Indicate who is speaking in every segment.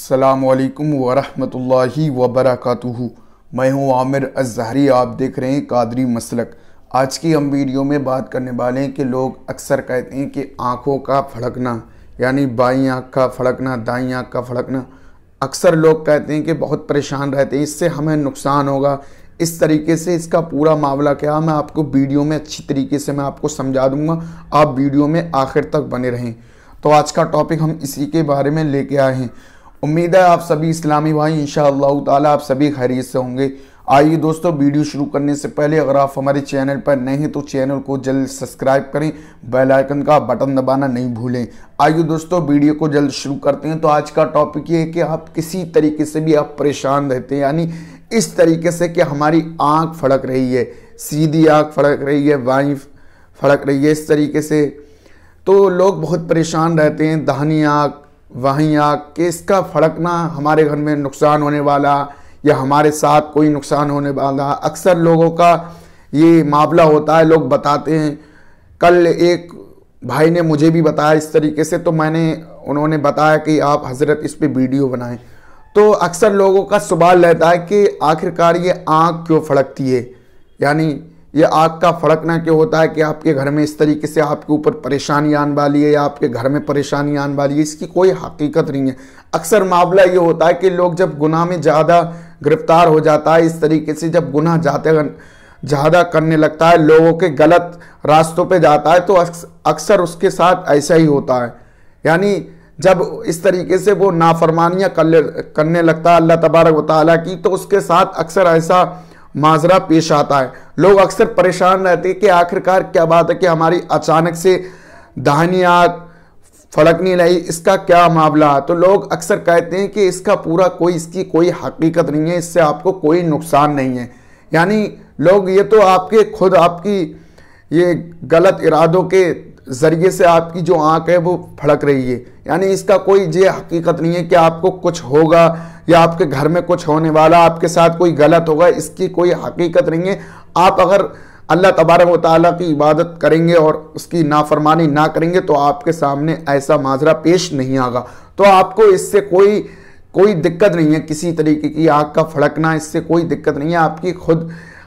Speaker 1: अस्सलामुअलैकुम वरहमतुल्लाहि वबरकातुहू। मैं हूँ आमिर अज़हरी, आप देख रहे हैं कादरी मसलक। आज की हम वीडियो में बात करने वाले हैं कि लोग अक्सर कहते हैं कि आँखों का फड़कना, यानी बाईं आँख का फड़कना, दाईं आँख का फड़कना, अक्सर लोग कहते हैं कि बहुत परेशान रहते हैं, इससे हमें नुकसान होगा। इस तरीके से इसका पूरा मामला क्या, मैं आपको वीडियो में अच्छी तरीके से मैं आपको समझा दूंगा। आप वीडियो में आखिर तक बने रहें। तो आज का टॉपिक हम इसी के बारे में लेके आए हैं। उम्मीद है आप सभी इस्लामी भाई इंशाअल्लाह ताला आप सभी खैरियत से होंगे। आइए दोस्तों, वीडियो शुरू करने से पहले अगर आप हमारे चैनल पर नए हैं तो चैनल को जल्द सब्सक्राइब करें, बेल आइकन का बटन दबाना नहीं भूलें। आइए दोस्तों, वीडियो को जल्द शुरू करते हैं। तो आज का टॉपिक ये है कि आप किसी तरीके से भी आप परेशान रहते हैं, यानी इस तरीके से कि हमारी आँख फड़क रही है, सीधी आँख फड़क रही है, बाईं फड़क रही है, इस तरीके से तो लोग बहुत परेशान रहते हैं। दाहिनी आँख, बाईं आँख के इसका फड़कना हमारे घर में नुकसान होने वाला या हमारे साथ कोई नुकसान होने वाला, अक्सर लोगों का ये मामला होता है। लोग बताते हैं, कल एक भाई ने मुझे भी बताया इस तरीके से, तो उन्होंने बताया कि आप हज़रत इस पे वीडियो बनाएं। तो अक्सर लोगों का सवाल रहता है कि आखिरकार ये आँख क्यों फड़कती है, यानी ये आँख का फड़कना क्यों होता है कि आपके घर में इस तरीके से आपके ऊपर परेशानी आने वाली है या आपके घर में परेशानी आने वाली है। इसकी कोई हकीकत नहीं है। अक्सर मामला ये होता है कि लोग जब गुनाह में ज़्यादा गिरफ्तार हो जाता है, इस तरीके से जब गुनाह ज़्यादा करने लगता है, लोगों के गलत रास्तों पे जाता है, तो अक्सर उसके साथ ऐसा ही होता है। यानी जब इस तरीके से वो नाफरमानियाँ करने लगता है अल्लाह तबारक व तआला की, तो उसके साथ अक्सर ऐसा माजरा पेश आता है। लोग अक्सर परेशान रहते हैं कि आखिरकार क्या बात है कि हमारी अचानक से दाहिनी आँख फड़कने लगी, इसका क्या मामला है। तो लोग अक्सर कहते हैं कि इसकी कोई हकीकत नहीं है, इससे आपको कोई नुकसान नहीं है। यानी लोग ये तो आपकी ये गलत इरादों के ज़रिए से आपकी जो आँख है वो फड़क रही है, यानी इसका कोई ये हकीकत नहीं है कि आपको कुछ होगा या आपके घर में कुछ होने वाला, आपके साथ कोई गलत होगा, इसकी कोई हकीकत नहीं है। आप अगर अल्लाह तबारक व तआला की इबादत करेंगे और उसकी नाफरमानी ना करेंगे तो आपके सामने ऐसा माजरा पेश नहीं आएगा। तो आपको इससे कोई दिक्कत नहीं है, किसी तरीके की आँख का फड़कना, इससे कोई दिक्कत नहीं है।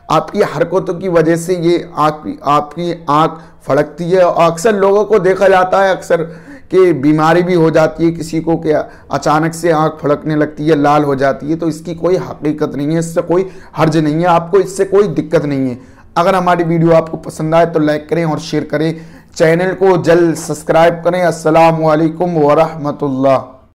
Speaker 1: आपकी हरकतों की वजह से ये आपकी आँख फड़कती है। और अक्सर लोगों को देखा जाता है अक्सर कि बीमारी भी हो जाती है किसी को, कि अचानक से आँख फड़कने लगती है, लाल हो जाती है। तो इसकी कोई हकीकत नहीं है, इससे कोई हर्ज नहीं है, आपको इससे कोई दिक्कत नहीं है। अगर हमारी वीडियो आपको पसंद आए तो लाइक करें और शेयर करें, चैनल को जल्द सब्सक्राइब करें। अस्सलामु अलैकुम वरहमतुल्लाह।